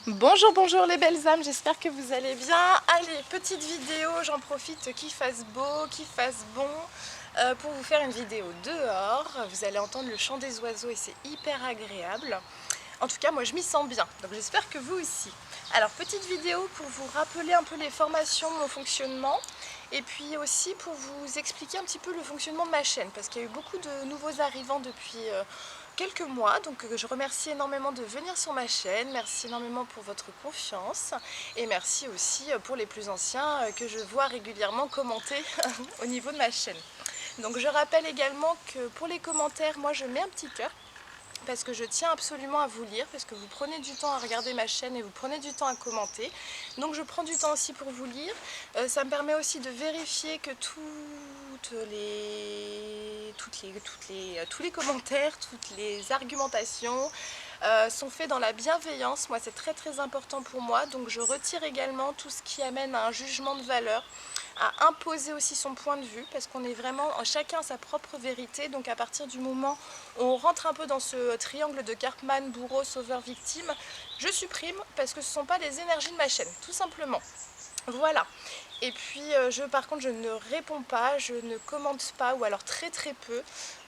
Bonjour, bonjour les belles âmes, j'espère que vous allez bien. Allez, petite vidéo, j'en profite qu'il fasse beau, qu'il fasse bon, pour vous faire une vidéo dehors. Vous allez entendre le chant des oiseaux et c'est hyper agréable. En tout cas, moi je m'y sens bien, donc j'espère que vous aussi. Alors, petite vidéo pour vous rappeler un peu les formations, mon fonctionnement, et puis aussi pour vous expliquer un petit peu le fonctionnement de ma chaîne, parce qu'il y a eu beaucoup de nouveaux arrivants depuis quelques mois, donc je remercie énormément de venir sur ma chaîne, merci énormément pour votre confiance, et merci aussi pour les plus anciens que je vois régulièrement commenter au niveau de ma chaîne. Donc je rappelle également que pour les commentaires, moi je mets un petit cœur, parce que je tiens absolument à vous lire, parce que vous prenez du temps à regarder ma chaîne et vous prenez du temps à commenter. Donc je prends du temps aussi pour vous lire. Ça me permet aussi de vérifier que tous les commentaires, toutes les argumentations sont faits dans la bienveillance. Moi, c'est très très important pour moi. Donc je retire également tout ce qui amène à un jugement de valeur, à imposer aussi son point de vue, parce qu'on est vraiment chacun sa propre vérité. Donc à partir du moment où on rentre un peu dans ce triangle de Karpman, bourreau, sauveur, victime, je supprime, parce que ce ne sont pas les énergies de ma chaîne, tout simplement. Voilà. Et puis par contre je ne réponds pas, je ne commente pas, ou alors très très peu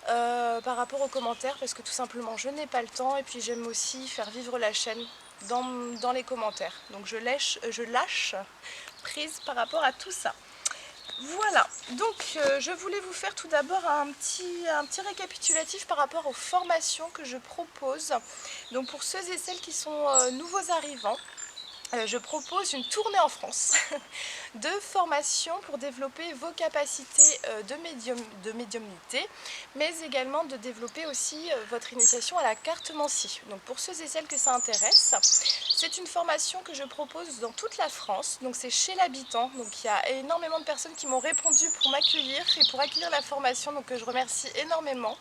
par rapport aux commentaires, parce que tout simplement je n'ai pas le temps, et puis j'aime aussi faire vivre la chaîne dans les commentaires. Donc je lâche prise par rapport à tout ça. Voilà, donc je voulais vous faire tout d'abord un petit récapitulatif par rapport aux formations que je propose. Donc pour ceux et celles qui sont nouveaux arrivants, je propose une tournée en France de formations pour développer vos capacités de médiumnité, mais également de développer aussi votre initiation à la cartomancie. Donc pour ceux et celles que ça intéresse, c'est une formation que je propose dans toute la France, donc c'est chez l'habitant. Donc il y a énormément de personnes qui m'ont répondu pour m'accueillir et pour accueillir la formation, donc je remercie énormément.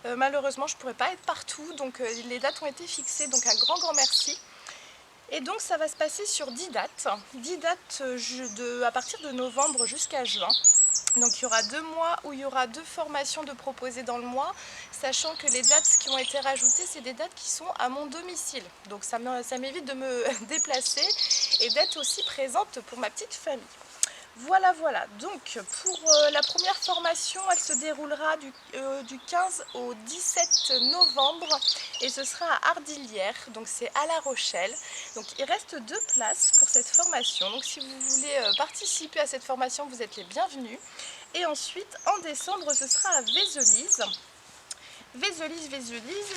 Malheureusement je ne pourrais pas être partout, donc les dates ont été fixées, donc un grand merci. Et donc ça va se passer sur 10 dates, à partir de novembre jusqu'à juin. Donc il y aura 2 mois où il y aura 2 formations de proposées dans le mois, sachant que les dates qui ont été rajoutées, c'est des dates qui sont à mon domicile. Donc ça m'évite de me déplacer et d'être aussi présente pour ma petite famille. Voilà, voilà. Donc pour la première formation, elle se déroulera du 15 au 17 novembre et ce sera à Ardilières, donc c'est à La Rochelle. Donc il reste 2 places pour cette formation. Donc si vous voulez participer à cette formation, vous êtes les bienvenus. Et ensuite, en décembre, ce sera à Vézelise. Vézelise,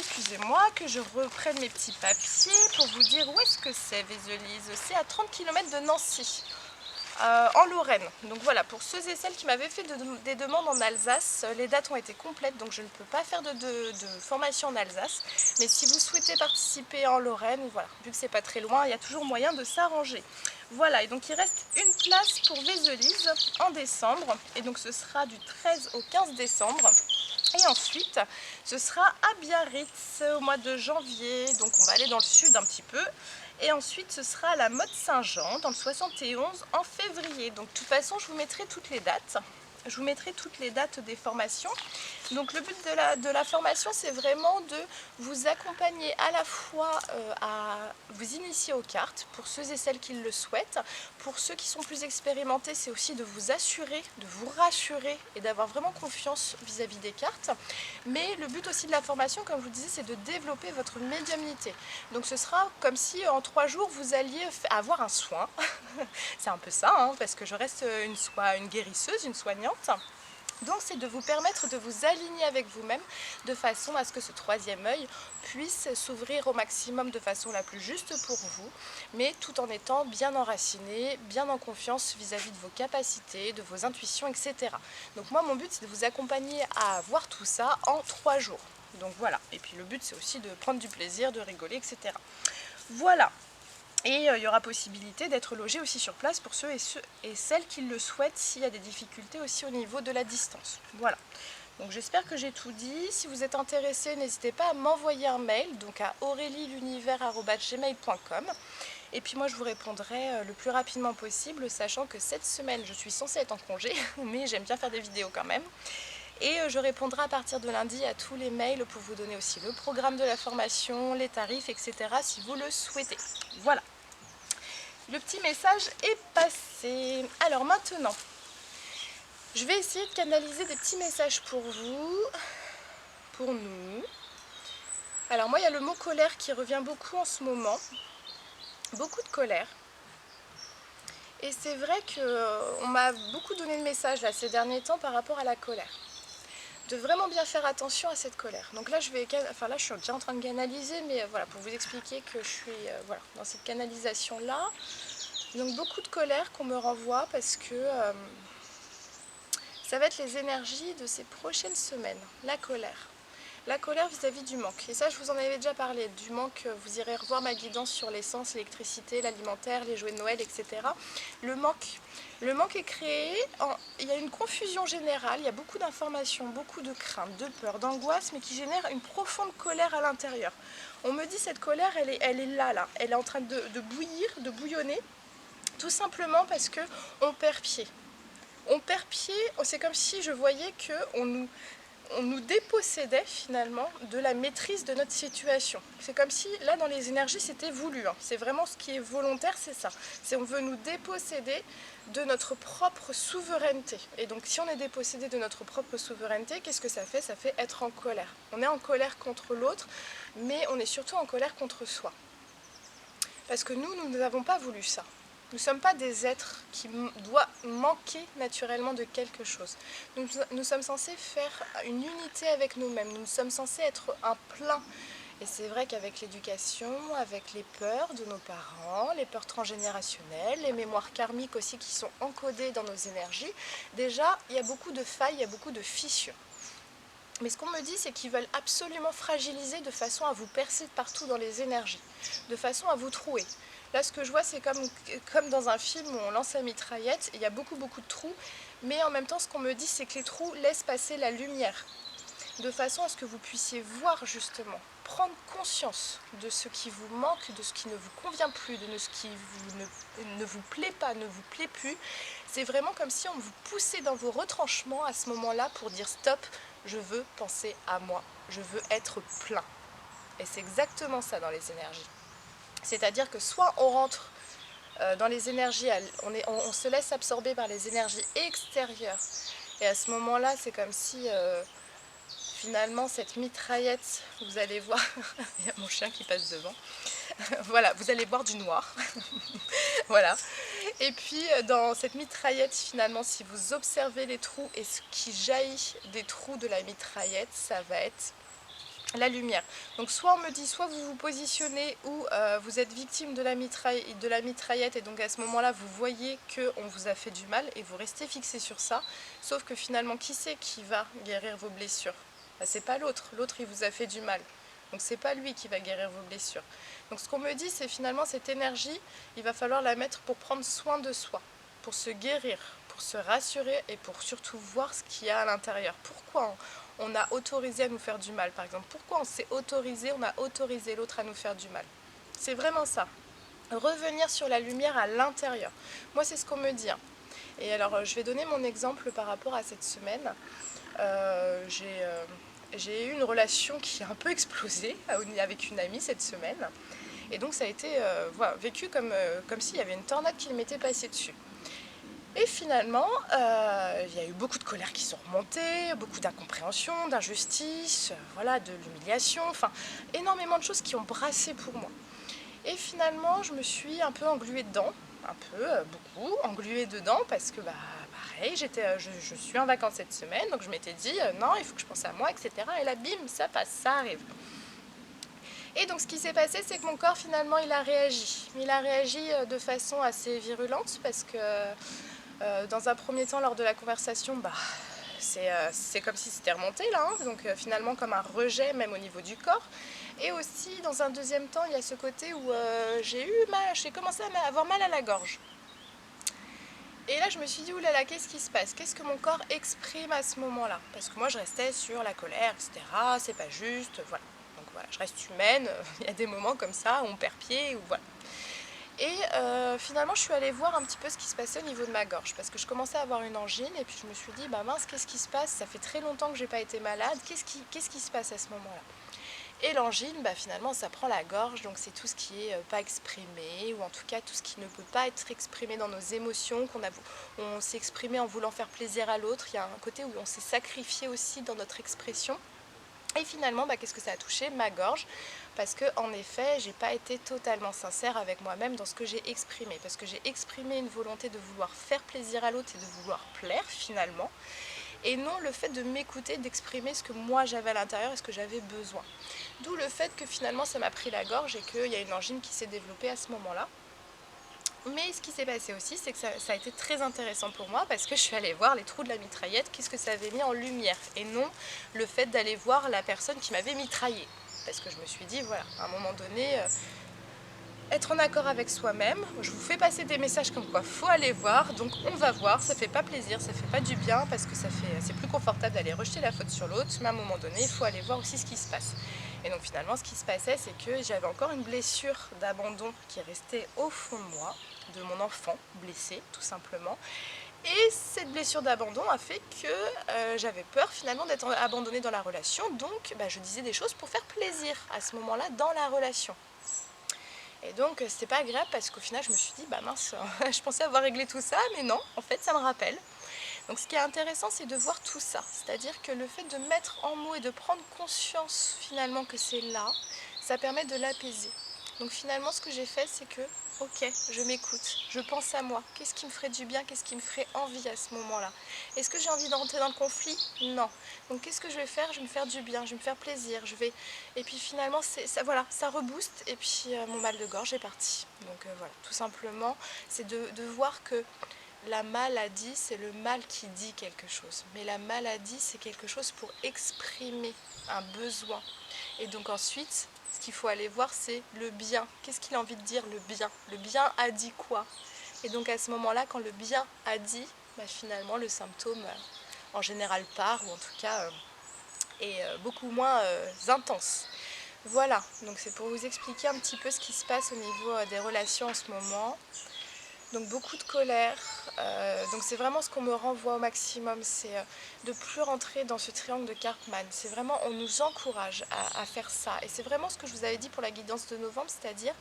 excusez-moi, que je reprenne mes petits papiers pour vous dire où est-ce que c'est Vézelise. C'est à 30 km de Nancy. En Lorraine. Donc voilà, pour ceux et celles qui m'avaient fait des demandes en Alsace, les dates ont été complètes, donc je ne peux pas faire de formation en Alsace. Mais si vous souhaitez participer en Lorraine, voilà, vu que c'est pas très loin, il y a toujours moyen de s'arranger. Voilà, et donc il reste une place pour Vézelise en décembre, et donc ce sera du 13 au 15 décembre. Et ensuite, ce sera à Biarritz au mois de janvier, donc on va aller dans le sud un petit peu. Et ensuite, ce sera à la Motte Saint-Jean, dans le 71, en février. Donc de toute façon, je vous mettrai toutes les dates. Je vous mettrai toutes les dates des formations. Donc le but de la formation, c'est vraiment de vous accompagner à la fois à vous initier aux cartes, pour ceux et celles qui le souhaitent. Pour ceux qui sont plus expérimentés, c'est aussi de vous assurer, de vous rassurer et d'avoir vraiment confiance vis-à-vis des cartes. Mais le but aussi de la formation, comme je vous disais, c'est de développer votre médiumnité. Donc ce sera comme si en 3 jours, vous alliez avoir un soin. C'est un peu ça, hein, parce que je reste une guérisseuse, une soignante. Donc c'est de vous permettre de vous aligner avec vous-même de façon à ce que ce troisième œil puisse s'ouvrir au maximum de façon la plus juste pour vous, mais tout en étant bien enraciné, bien en confiance vis-à-vis de vos capacités, de vos intuitions, etc. Donc moi mon but c'est de vous accompagner à voir tout ça en 3 jours. Donc voilà, et puis le but c'est aussi de prendre du plaisir, de rigoler, etc. Voilà. Et il y aura possibilité d'être logé aussi sur place pour ceux et celles qui le souhaitent, s'il y a des difficultés aussi au niveau de la distance. Voilà. Donc j'espère que j'ai tout dit. Si vous êtes intéressé, n'hésitez pas à m'envoyer un mail, donc à aurelielunivers@gmail.com. Et puis moi je vous répondrai le plus rapidement possible, sachant que cette semaine je suis censée être en congé, mais j'aime bien faire des vidéos quand même. Et je répondrai à partir de lundi à tous les mails pour vous donner aussi le programme de la formation, les tarifs, etc. si vous le souhaitez. Voilà. Le petit message est passé. Alors maintenant, je vais essayer de canaliser des petits messages pour vous, pour nous. Alors moi, il y a le mot colère qui revient beaucoup en ce moment. Beaucoup de colère. Et c'est vrai qu'on m'a beaucoup donné de messages là, ces derniers temps par rapport à la colère. De vraiment bien faire attention à cette colère. Donc là, je suis déjà en train de canaliser, mais voilà, pour vous expliquer que je suis voilà, dans cette canalisation-là. Donc beaucoup de colère qu'on me renvoie parce que ça va être les énergies de ces prochaines semaines, la colère. La colère vis-à-vis du manque. Et ça, je vous en avais déjà parlé. Du manque, vous irez revoir ma guidance sur l'essence, l'électricité, l'alimentaire, les jouets de Noël, etc. Le manque est créé, il y a une confusion générale, il y a beaucoup d'informations, beaucoup de craintes, de peurs, d'angoisse, mais qui génère une profonde colère à l'intérieur. On me dit cette colère, elle est là, elle est en train de bouillir, de bouillonner, tout simplement parce qu'on perd pied. On perd pied, c'est comme si je voyais qu'on nous dépossédait finalement de la maîtrise de notre situation. C'est comme si, là dans les énergies, c'était voulu. C'est vraiment ce qui est volontaire, c'est ça. On veut nous déposséder de notre propre souveraineté. Et donc si on est dépossédé de notre propre souveraineté, qu'est-ce que ça fait? Ça fait être en colère. On est en colère contre l'autre, mais on est surtout en colère contre soi. Parce que nous n'avons pas voulu ça. Nous ne sommes pas des êtres qui doivent manquer naturellement de quelque chose. Nous sommes censés faire une unité avec nous-mêmes. Nous sommes censés être un plein. Et c'est vrai qu'avec l'éducation, avec les peurs de nos parents, les peurs transgénérationnelles, les mémoires karmiques aussi qui sont encodées dans nos énergies, déjà, il y a beaucoup de failles, il y a beaucoup de fissures. Mais ce qu'on me dit, c'est qu'ils veulent absolument fragiliser de façon à vous percer partout dans les énergies, de façon à vous trouer. Là, ce que je vois, c'est comme dans un film où on lance la mitraillette, il y a beaucoup de trous, mais en même temps, ce qu'on me dit, c'est que les trous laissent passer la lumière, de façon à ce que vous puissiez voir justement, prendre conscience de ce qui vous manque, de ce qui ne vous convient plus, de ce qui ne vous plaît pas, ne vous plaît plus. C'est vraiment comme si on vous poussait dans vos retranchements à ce moment-là pour dire stop, je veux penser à moi, je veux être plein. Et c'est exactement ça dans les énergies. C'est-à-dire que soit on rentre dans les énergies, on se laisse absorber par les énergies extérieures. Et à ce moment-là, c'est comme si finalement cette mitraillette, vous allez voir, il y a mon chien qui passe devant, voilà, vous allez voir du noir. Voilà. Et puis dans cette mitraillette, finalement, si vous observez les trous et ce qui jaillit des trous de la mitraillette, ça va être la lumière. Donc soit on me dit, soit vous vous positionnez ou vous êtes victime de la mitraillette et donc à ce moment-là vous voyez qu'on vous a fait du mal et vous restez fixé sur ça. Sauf que finalement, qui c'est qui va guérir vos blessures? C'est pas l'autre, l'autre il vous a fait du mal. Donc c'est pas lui qui va guérir vos blessures. Donc ce qu'on me dit, c'est finalement cette énergie, il va falloir la mettre pour prendre soin de soi, pour se guérir, pour se rassurer et pour surtout voir ce qu'il y a à l'intérieur. Pourquoi on a autorisé à nous faire du mal, par exemple? Pourquoi on a autorisé l'autre à nous faire du mal? C'est vraiment ça. Revenir sur la lumière à l'intérieur. Moi, c'est ce qu'on me dit. Et alors, je vais donner mon exemple par rapport à cette semaine. J'ai eu une relation qui a un peu explosé avec une amie cette semaine. Et donc, ça a été voilà, vécu comme s'il y avait une tornade qui m'était passée dessus. Et finalement, il y a eu beaucoup de colère qui sont remontées, beaucoup d'incompréhension, d'injustice, voilà, de l'humiliation, enfin énormément de choses qui ont brassé pour moi. Et finalement, je me suis un peu engluée dedans, beaucoup engluée dedans parce que pareil, je suis en vacances cette semaine, donc je m'étais dit non, il faut que je pense à moi, etc. Et là, bim, ça passe, ça arrive. Et donc ce qui s'est passé, c'est que mon corps finalement, il a réagi. Il a réagi de façon assez virulente parce que dans un premier temps, lors de la conversation, c'est comme si c'était remonté là, donc finalement comme un rejet même au niveau du corps. Et aussi dans un deuxième temps, il y a ce côté où j'ai commencé à avoir mal à la gorge. Et là je me suis dit, oulala, qu'est-ce qui se passe? Qu'est-ce que mon corps exprime à ce moment-là? Parce que moi je restais sur la colère, etc. C'est pas juste, voilà. Donc voilà, je reste humaine, il y a des moments comme ça où on perd pied, ou voilà. Et finalement, je suis allée voir un petit peu ce qui se passait au niveau de ma gorge parce que je commençais à avoir une angine et puis je me suis dit, mince, qu'est-ce qui se passe? Ça fait très longtemps que j'ai pas été malade, qu'est-ce qui se passe à ce moment-là? Et l'angine, bah, finalement, ça prend la gorge, donc c'est tout ce qui est pas exprimé, ou en tout cas tout ce qui ne peut pas être exprimé dans nos émotions, on s'est exprimé en voulant faire plaisir à l'autre. Il y a un côté où on s'est sacrifié aussi dans notre expression. Et finalement, bah, qu'est-ce que ça a touché? Ma gorge, parce que en effet, j'ai pas été totalement sincère avec moi-même dans ce que j'ai exprimé, parce que j'ai exprimé une volonté de vouloir faire plaisir à l'autre et de vouloir plaire finalement, et non le fait de m'écouter, d'exprimer ce que moi j'avais à l'intérieur et ce que j'avais besoin. D'où le fait que finalement ça m'a pris la gorge et qu'il y a une angine qui s'est développée à ce moment-là. Mais ce qui s'est passé aussi, c'est que ça a été très intéressant pour moi parce que je suis allée voir les trous de la mitraillette, qu'est-ce que ça avait mis en lumière, et non le fait d'aller voir la personne qui m'avait mitraillée. Parce que je me suis dit, voilà, à un moment donné, être en accord avec soi-même. Je vous fais passer des messages comme quoi faut aller voir, donc on va voir, ça fait pas plaisir, ça fait pas du bien parce que c'est plus confortable d'aller rejeter la faute sur l'autre, mais à un moment donné, il faut aller voir aussi ce qui se passe. Et donc finalement, ce qui se passait, c'est que j'avais encore une blessure d'abandon qui restait au fond de moi, de mon enfant blessé, tout simplement. Et cette blessure d'abandon a fait que j'avais peur finalement d'être abandonnée dans la relation, donc je disais des choses pour faire plaisir à ce moment-là dans la relation. Et donc c'était pas agréable parce qu'au final je me suis dit bah mince, je pensais avoir réglé tout ça, mais non, en fait ça me rappelle. Donc ce qui est intéressant, c'est de voir tout ça, c'est-à-dire que le fait de mettre en mots et de prendre conscience finalement que c'est là, ça permet de l'apaiser. Donc finalement ce que j'ai fait, c'est que ok, je m'écoute, je pense à moi, qu'est-ce qui me ferait du bien, qu'est-ce qui me ferait envie à ce moment-là. Est-ce que j'ai envie de rentrer dans le conflit? Non. Donc qu'est-ce que je vais faire? Je vais me faire du bien, je vais me faire plaisir, et puis finalement ça, voilà, ça rebooste, et puis mon mal de gorge est parti. Donc voilà, tout simplement, c'est de voir que la maladie, c'est le mal qui dit quelque chose. Mais la maladie, c'est quelque chose pour exprimer un besoin. Et donc ensuite, ce qu'il faut aller voir, c'est le bien. Qu'est-ce qu'il a envie de dire, le bien? Le bien a dit quoi? Et donc à ce moment-là, quand le bien a dit, finalement, le symptôme, en général, part, ou en tout cas, est beaucoup moins intense. Voilà, donc c'est pour vous expliquer un petit peu ce qui se passe au niveau des relations en ce moment. Donc beaucoup de colère, donc c'est vraiment ce qu'on me renvoie au maximum, c'est de plus rentrer dans ce triangle de Karpman. C'est vraiment, on nous encourage à faire ça. Et c'est vraiment ce que je vous avais dit pour la guidance de novembre, c'est-à-dire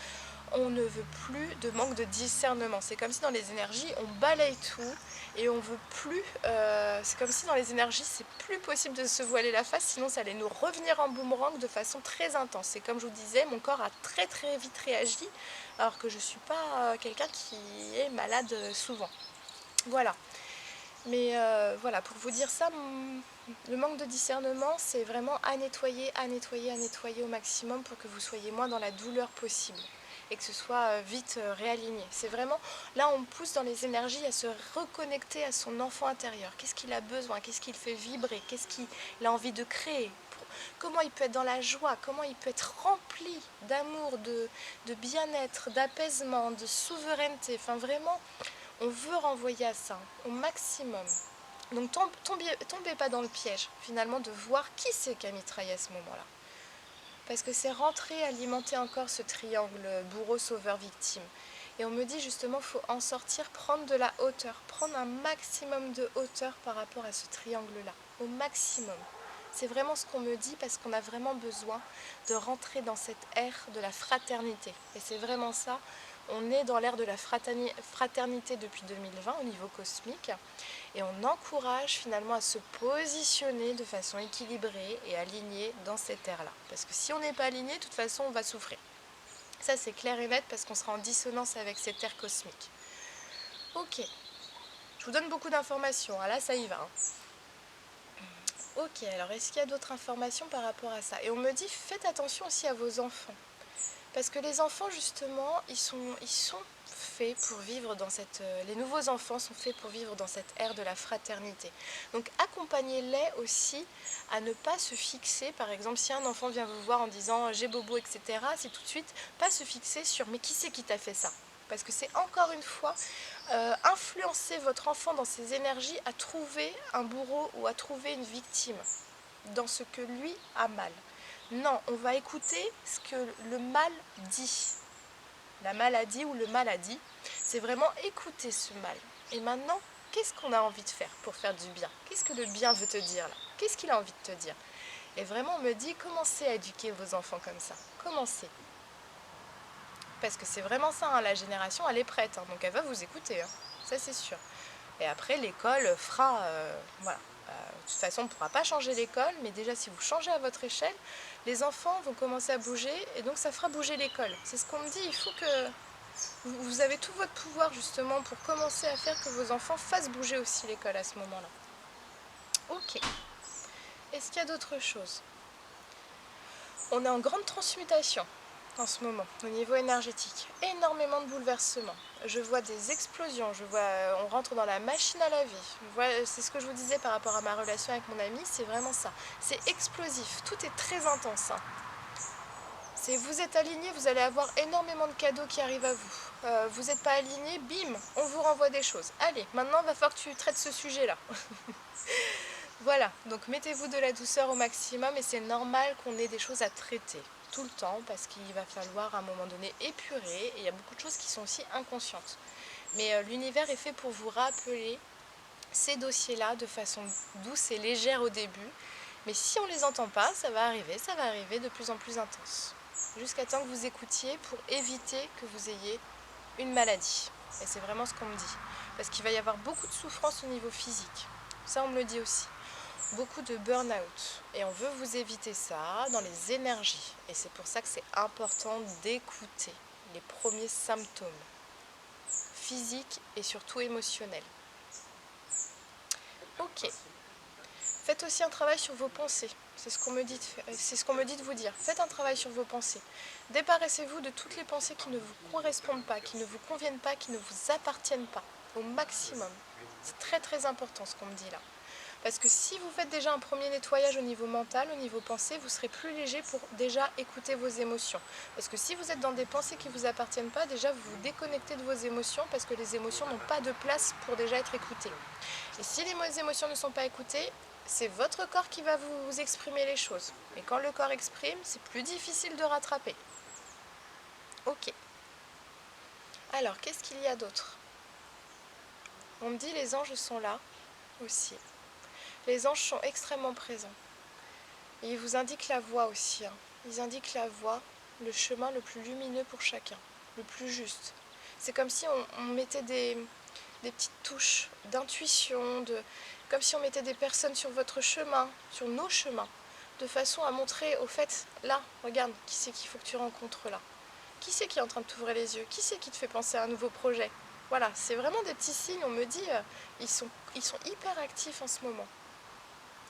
on ne veut plus de manque de discernement. C'est comme si dans les énergies, on balaye tout et on veut plus. C'est comme si dans les énergies, c'est plus possible de se voiler la face, sinon ça allait nous revenir en boomerang de façon très intense. Et comme je vous disais, mon corps a très très vite réagi, alors que je ne suis pas quelqu'un qui est malade souvent. Voilà. Mais voilà, pour vous dire ça, le manque de discernement, c'est vraiment à nettoyer, à nettoyer, à nettoyer au maximum pour que vous soyez moins dans la douleur possible et que ce soit vite réaligné. C'est vraiment, là on pousse dans les énergies à se reconnecter à son enfant intérieur. Qu'est-ce qu'il a besoin? Qu'est-ce qu'il fait vibrer? Qu'est-ce qu'il a envie de créer? Comment il peut être dans la joie? Comment il peut être rempli d'amour, de bien-être, d'apaisement, de souveraineté? Enfin vraiment, on veut renvoyer à ça au maximum. Donc tombez pas dans le piège finalement de voir qui c'est qui a mitraillé à ce moment-là. Parce que c'est rentrer, alimenter encore ce triangle bourreau, sauveur, victime. Et on me dit justement qu'il faut en sortir, prendre de la hauteur, prendre un maximum de hauteur par rapport à ce triangle-là, au maximum. C'est vraiment ce qu'on me dit parce qu'on a vraiment besoin de rentrer dans cette ère de la fraternité. Et c'est vraiment ça, on est dans l'ère de la fraternité depuis 2020 au niveau cosmique. Et on encourage finalement à se positionner de façon équilibrée et alignée dans cette ère-là. Parce que si on n'est pas aligné, de toute façon, on va souffrir. Ça, c'est clair et net parce qu'on sera en dissonance avec cette ère cosmique. Ok, je vous donne beaucoup d'informations. Ah, là, ça y va. Ok, alors est-ce qu'il y a d'autres informations par rapport à ça? Et on me dit, faites attention aussi à vos enfants. Parce que les enfants, justement, ils sont faits pour vivre dans cette... les nouveaux enfants sont faits pour vivre dans cette ère de la fraternité. Donc accompagnez-les aussi à ne pas se fixer, par exemple, si un enfant vient vous voir en disant « j'ai bobo », etc., c'est tout de suite pas se fixer sur « mais qui c'est qui t'a fait ça ?» Parce que c'est encore une fois influencer votre enfant dans ses énergies à trouver un bourreau ou à trouver une victime dans ce que lui a mal. Non, on va écouter ce que le mal dit. La maladie ou le maladie, c'est vraiment écouter ce mal. Et maintenant, qu'est-ce qu'on a envie de faire pour faire du bien? Qu'est-ce que le bien veut te dire là? Qu'est-ce qu'il a envie de te dire? Et vraiment, on me dit, commencez à éduquer vos enfants comme ça. Commencez. Parce que c'est vraiment ça, hein, la génération, elle est prête, hein, donc elle va vous écouter, hein, ça c'est sûr. Et après, l'école fera... voilà. De toute façon, on ne pourra pas changer l'école, mais déjà, si vous changez à votre échelle, les enfants vont commencer à bouger, et donc ça fera bouger l'école. C'est ce qu'on me dit, il faut que... Vous avez tout votre pouvoir, justement, pour commencer à faire que vos enfants fassent bouger aussi l'école à ce moment-là. Ok. Est-ce qu'il y a d'autres choses? On est en grande transmutation en ce moment, au niveau énergétique. Énormément de bouleversements. Je vois des explosions, on rentre dans la machine à laver. C'est ce que je vous disais par rapport à ma relation avec mon ami, c'est vraiment ça. C'est explosif, tout est très intense, hein. Vous êtes aligné, vous allez avoir énormément de cadeaux qui arrivent à vous. Vous n'êtes pas aligné, bim, on vous renvoie des choses. Allez, maintenant, il va falloir que tu traites ce sujet-là. Voilà, donc mettez-vous de la douceur au maximum et c'est normal qu'on ait des choses à traiter tout le temps parce qu'il va falloir à un moment donné épurer et il y a beaucoup de choses qui sont aussi inconscientes. Mais l'univers est fait pour vous rappeler ces dossiers-là de façon douce et légère au début. Mais si on ne les entend pas, ça va arriver de plus en plus intense. Jusqu'à temps que vous écoutiez pour éviter que vous ayez une maladie. Et c'est vraiment ce qu'on me dit. Parce qu'il va y avoir beaucoup de souffrance au niveau physique. Ça, on me le dit aussi. Beaucoup de burn-out. Et on veut vous éviter ça dans les énergies. Et c'est pour ça que c'est important d'écouter les premiers symptômes physiques et surtout émotionnels. Ok. Faites aussi un travail sur vos pensées. C'est ce qu'on me dit de vous dire. Faites un travail sur vos pensées. Débarrassez-vous de toutes les pensées qui ne vous correspondent pas, qui ne vous conviennent pas, qui ne vous appartiennent pas. Au maximum. C'est très très important ce qu'on me dit là. Parce que si vous faites déjà un premier nettoyage au niveau mental, au niveau pensée, vous serez plus léger pour déjà écouter vos émotions. Parce que si vous êtes dans des pensées qui ne vous appartiennent pas, déjà vous vous déconnectez de vos émotions parce que les émotions n'ont pas de place pour déjà être écoutées. Et si les émotions ne sont pas écoutées, c'est votre corps qui va vous exprimer les choses. Et quand le corps exprime, c'est plus difficile de rattraper. Ok. Alors, qu'est-ce qu'il y a d'autre? On me dit les anges sont là aussi. Les anges sont extrêmement présents. Et ils vous indiquent la voie aussi, hein. Ils indiquent la voie, le chemin le plus lumineux pour chacun, le plus juste. C'est comme si on mettait des petites touches d'intuition, comme si on mettait des personnes sur votre chemin, sur nos chemins, de façon à montrer au fait, là, regarde, qui c'est qu'il faut que tu rencontres là? Qui c'est qui est en train de t'ouvrir les yeux? Qui c'est qui te fait penser à un nouveau projet? Voilà, c'est vraiment des petits signes, on me dit, ils sont hyper actifs en ce moment.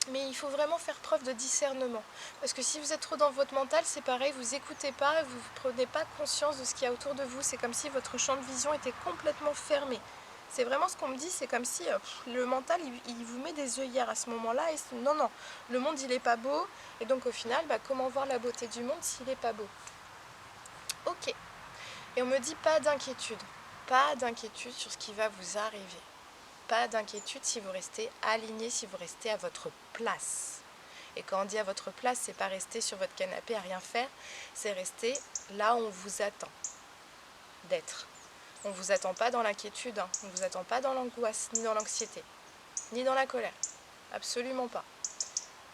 Mais il faut vraiment faire preuve de discernement. Parce que si vous êtes trop dans votre mental, c'est pareil, vous n'écoutez pas, vous ne prenez pas conscience de ce qu'il y a autour de vous. C'est comme si votre champ de vision était complètement fermé. C'est vraiment ce qu'on me dit, c'est comme si le mental, il vous met des œillères à ce moment-là. Et non, le monde, il n'est pas beau. Et donc au final, comment voir la beauté du monde s'il n'est pas beau? Ok. Et on me dit pas d'inquiétude. Pas d'inquiétude sur ce qui va vous arriver. Pas d'inquiétude si vous restez aligné, si vous restez à votre place. Et quand on dit à votre place, c'est pas rester sur votre canapé à rien faire, c'est rester là où on vous attend d'être. On ne vous attend pas dans l'inquiétude, hein. On ne vous attend pas dans l'angoisse, ni dans l'anxiété, ni dans la colère. Absolument pas.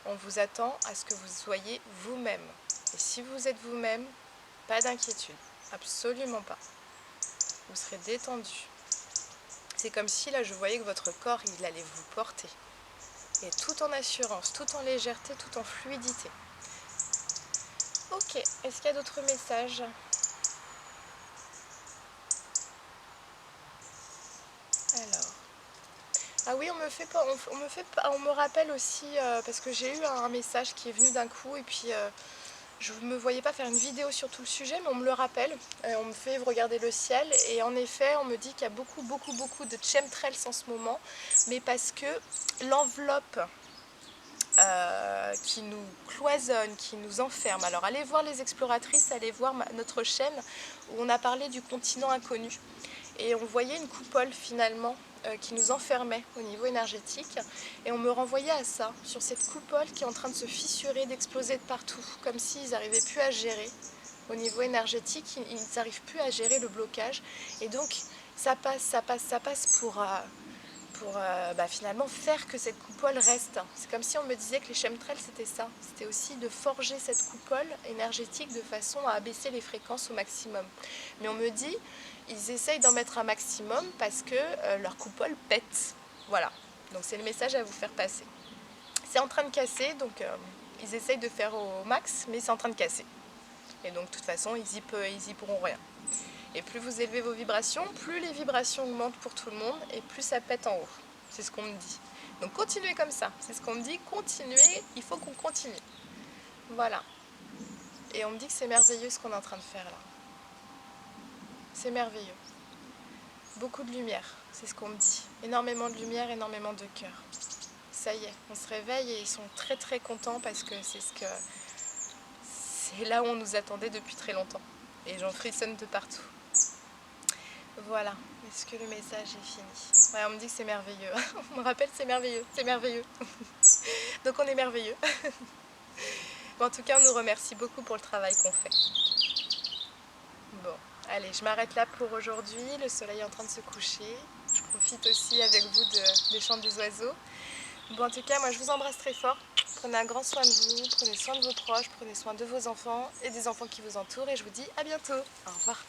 On vous attend à ce que vous soyez vous-même. Et si vous êtes vous-même, pas d'inquiétude. Absolument pas. Vous serez détendu. C'est comme si là je voyais que votre corps il allait vous porter. Et tout en assurance, tout en légèreté, tout en fluidité. Ok, est-ce qu'il y a d'autres messages? Alors. Ah oui, on me rappelle aussi, parce que j'ai eu un message qui est venu d'un coup et puis je ne me voyais pas faire une vidéo sur tout le sujet, mais on me le rappelle, on me fait regarder le ciel et en effet on me dit qu'il y a beaucoup de chemtrails en ce moment, mais parce que l'enveloppe qui nous cloisonne, qui nous enferme. Alors allez voir les exploratrices, allez voir notre chaîne où on a parlé du continent inconnu et on voyait une coupole finalement qui nous enfermait au niveau énergétique et on me renvoyait à ça, sur cette coupole qui est en train de se fissurer, d'exploser de partout, comme s'ils n'arrivaient plus à gérer au niveau énergétique, ils n'arrivent plus à gérer le blocage et donc ça passe pour finalement faire que cette coupole reste. C'est comme si on me disait que les chemtrails c'était ça, c'était aussi de forger cette coupole énergétique de façon à abaisser les fréquences au maximum. Mais on me dit, ils essayent d'en mettre un maximum parce que leur coupole pète. Voilà, donc c'est le message à vous faire passer. C'est en train de casser, donc ils essayent de faire au max, mais c'est en train de casser. Et donc de toute façon, ils y pourront rien. Et plus vous élevez vos vibrations, plus les vibrations augmentent pour tout le monde et plus ça pète en haut. C'est ce qu'on me dit. Donc continuez comme ça. C'est ce qu'on me dit. Continuez, il faut qu'on continue. Voilà. Et on me dit que c'est merveilleux ce qu'on est en train de faire là. C'est merveilleux. Beaucoup de lumière, c'est ce qu'on me dit. Énormément de lumière, énormément de cœur. Ça y est, on se réveille et ils sont très très contents parce que c'est là où on nous attendait depuis très longtemps. Et j'en frissonne de partout. Voilà, est-ce que le message est fini? Ouais, on me dit que c'est merveilleux. On me rappelle c'est merveilleux, c'est merveilleux. Donc on est merveilleux. Bon, en tout cas, on nous remercie beaucoup pour le travail qu'on fait. Bon, allez, je m'arrête là pour aujourd'hui. Le soleil est en train de se coucher. Je profite aussi avec vous des chants des oiseaux. Bon, en tout cas, moi je vous embrasse très fort. Prenez un grand soin de vous, prenez soin de vos proches, prenez soin de vos enfants et des enfants qui vous entourent. Et je vous dis à bientôt. Au revoir.